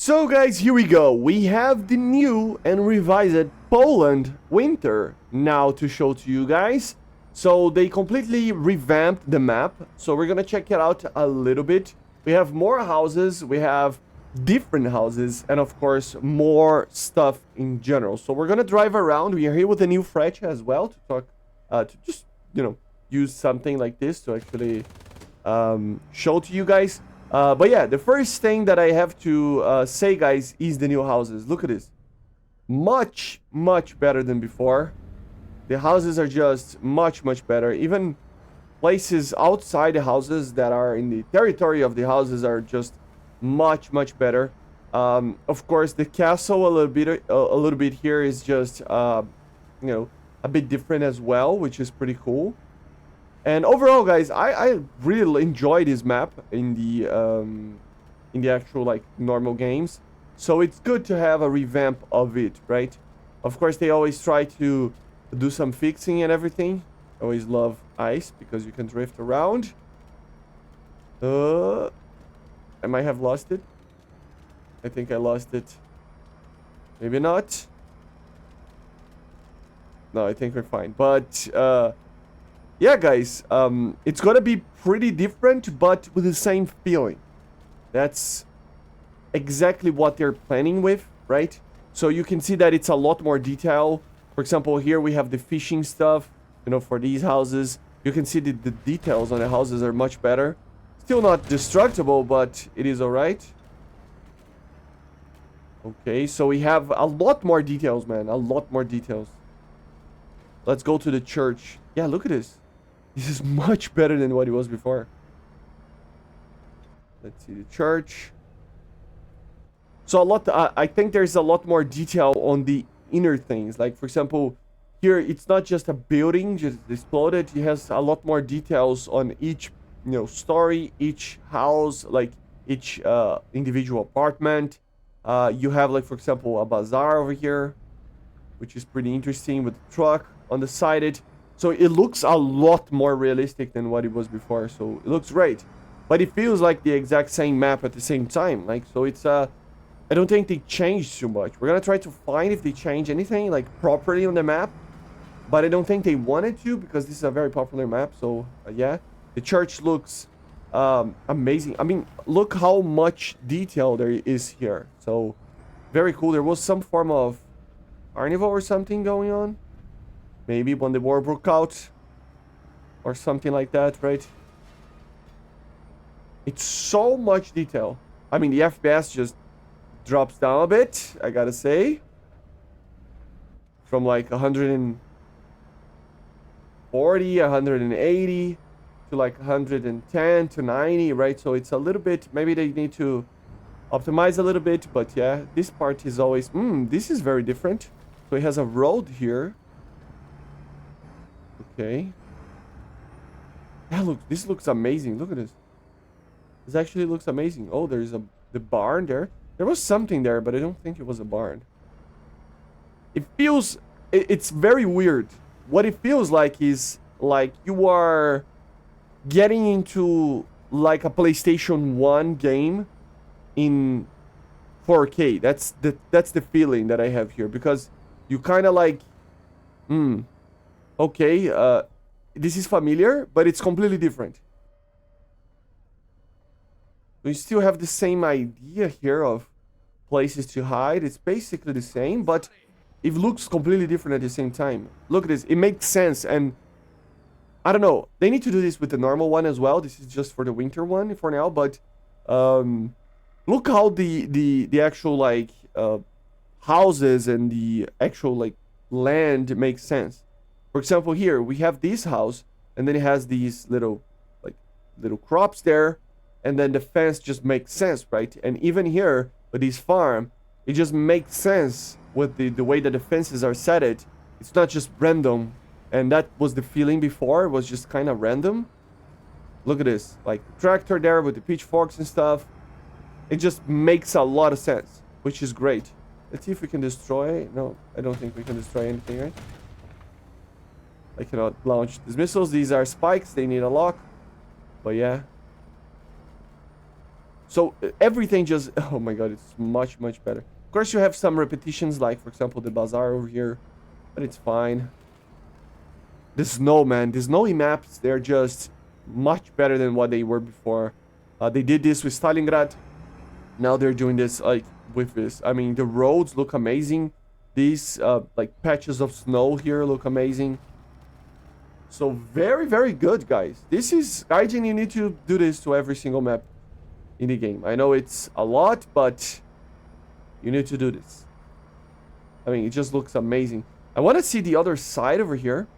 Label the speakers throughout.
Speaker 1: So guys, here we go. We have the new and revised Poland winter now to show to you guys. So they completely revamped the map. So we're gonna check it out a little bit. We have more houses, we have different houses, and of course more stuff in general. So we're gonna drive around. We are here with a new Fletch as well to talk, to just, use something like this to actually show to you guys. But yeah, the first thing that I have to say, guys, is the new houses. Look at this. Much, much better than before. The houses are just much, much better. Even places outside the houses that are in the territory of the houses are just much, much better. Of course, the castle a little bit here is just, a bit different as well, which is pretty cool. And overall, guys, I really enjoy this map in the actual, like, normal games. So it's good to have a revamp of it, right? Of course, they always try to do some fixing and everything. I always love ice because you can drift around. I might have lost it. I think I lost it. Maybe not. No, I think we're fine. But, yeah, guys, it's gonna be pretty different, but with the same feeling. That's exactly what they're planning with, right? So you can see that it's a lot more detail. For example, here we have the fishing stuff, for these houses. You can see the details on the houses are much better. Still not destructible, but it is alright. Okay, so we have a lot more details, man. A lot more details. Let's go to the church. Yeah, look at this. This is much better than what it was before. Let's see the church. So I think there's a lot more detail on the inner things. Like, for example, here it's not just a building just exploded. It has a lot more details on each, story, each house, like each individual apartment. You have, like, for example, a bazaar over here, which is pretty interesting with the truck on the side. So it looks a lot more realistic than what it was before. So it looks great. But it feels like the exact same map at the same time. Like, so it's, I don't think they changed too much. We're gonna try to find if they change anything, like, properly on the map. But I don't think they wanted to, because this is a very popular map. So, yeah. The church looks amazing. I mean, look how much detail there is here. So, very cool. There was some form of carnival or something going on. Maybe when the war broke out. Or something like that, right? It's so much detail. I mean, the FPS just drops down a bit, I gotta say. From like 140, 180 to like 110 to 90, right? So it's a little bit, maybe they need to optimize a little bit, but yeah, this part is always, this is very different. So it has a road here. Okay. Yeah, look, this looks amazing. Look at this. This actually looks amazing. Oh, there's the barn there. There was something there, but I don't think it was a barn. It feels, it's very weird. What it feels like is like you are getting into like a PlayStation 1 game in 4K. That's the feeling that I have here, because you kind of like, okay, this is familiar, but it's completely different. We still have the same idea here of places to hide. It's basically the same, but it looks completely different at the same time. Look at this. It makes sense, and I don't know. They need to do this with the normal one as well. This is just for the winter one for now, but look how the actual, like, houses and the actual, like, land makes sense. For example, here we have this house, and then it has these little crops there. And then the fence just makes sense, right? And even here, with this farm, it just makes sense with the way that the fences are set. It's not just random. And that was the feeling before. It was just kind of random. Look at this. Like, tractor there with the pitchforks and stuff. It just makes a lot of sense, which is great. Let's see if we can destroy. No, I don't think we can destroy anything, right? I cannot launch these missiles. These are spikes. They need a lock. But yeah. So everything just, oh my god, it's much, much better. Of course, you have some repetitions, like, for example, the bazaar over here, but it's fine. The snow, man, the snowy maps, they're just much better than what they were before. They did this with Stalingrad. Now they're doing this, like, with this. I mean, the roads look amazing. These, like, patches of snow here look amazing. So, very, very good, guys. This is, Gaijin, you need to do this to every single map in the game. I know it's a lot, but you need to do this. I mean, it just looks amazing. I want to see the other side over here,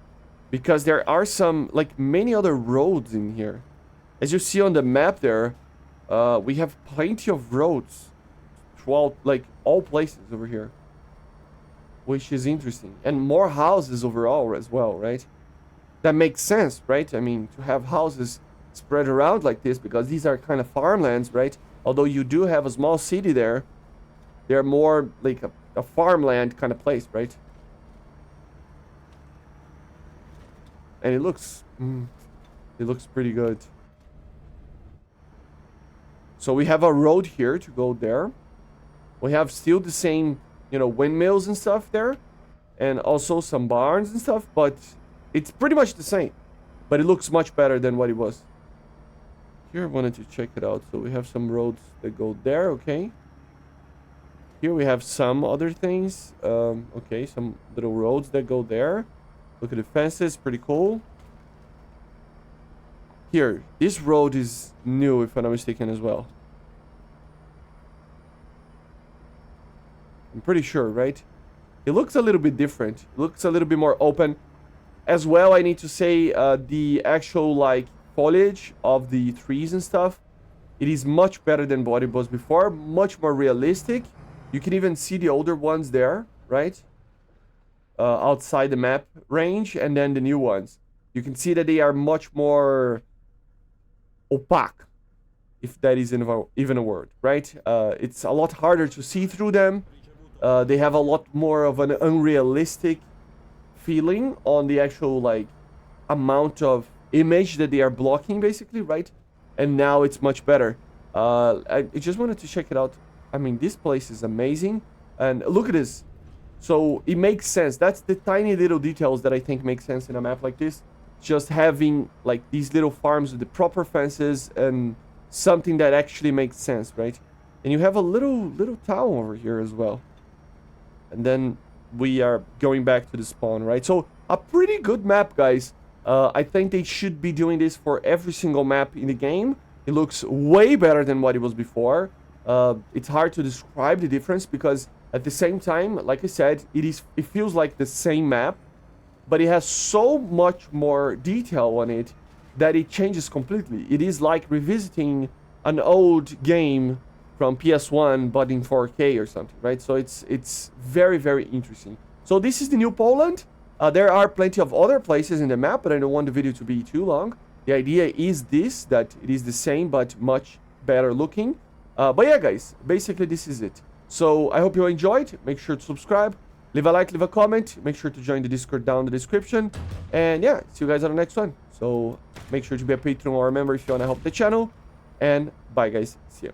Speaker 1: because there are some, like, many other roads in here. As you see on the map there, we have plenty of roads throughout, like, all places over here, which is interesting. And more houses overall as well, right? That makes sense, right? I mean, to have houses spread around like this, because these are kind of farmlands, right? Although you do have a small city there, they're more like a farmland kind of place, right? And it looks pretty good. So we have a road here to go there. We have still the same, you know, windmills and stuff there, and also some barns and stuff, but it's pretty much the same, but it looks much better than what it was. Here I wanted to check it out. So we have some roads that go there, okay. Here we have some other things. Okay, some little roads that go there. Look at the fences, pretty cool. Here, this road is new, if I'm not mistaken, as well. I'm pretty sure, right? It looks a little bit different. It looks a little bit more open. As well, I need to say, the actual, like, foliage of the trees and stuff, it is much better than what it was before. Much more realistic. You can even see the older ones there, right? Outside the map range, and then the new ones. You can see that they are much more opaque, if that is even a word, right? It's a lot harder to see through them. They have a lot more of an unrealistic feeling on the actual, like, amount of image that they are blocking, basically, right? And now it's much better. I just wanted to check it out. I mean, this place is amazing, and look at this. So it makes sense. That's the tiny little details that I think make sense in a map like this. Just having, like, these little farms with the proper fences and something that actually makes sense, right? And you have a little town over here as well. And then we are going back to the spawn, right? So a pretty good map, guys. I think they should be doing this for every single map in the game. It looks way better than what it was before. It's hard to describe the difference, because at the same time, like I said, it feels like the same map, but it has so much more detail on it that it changes completely. It is like revisiting an old game from PS1 but in 4K or something, right? So it's very, very interesting. So this is the new Poland. There are plenty of other places in the map, but I don't want the video to be too long. The idea is this, that it is the same but much better looking. But yeah, guys, basically this is it. So I hope you enjoyed. Make sure to subscribe, leave a like, leave a comment, make sure to join the Discord down in the description, and yeah, see you guys on the next one. So make sure to be a patron or a member if you want to help the channel, and bye, guys. See you.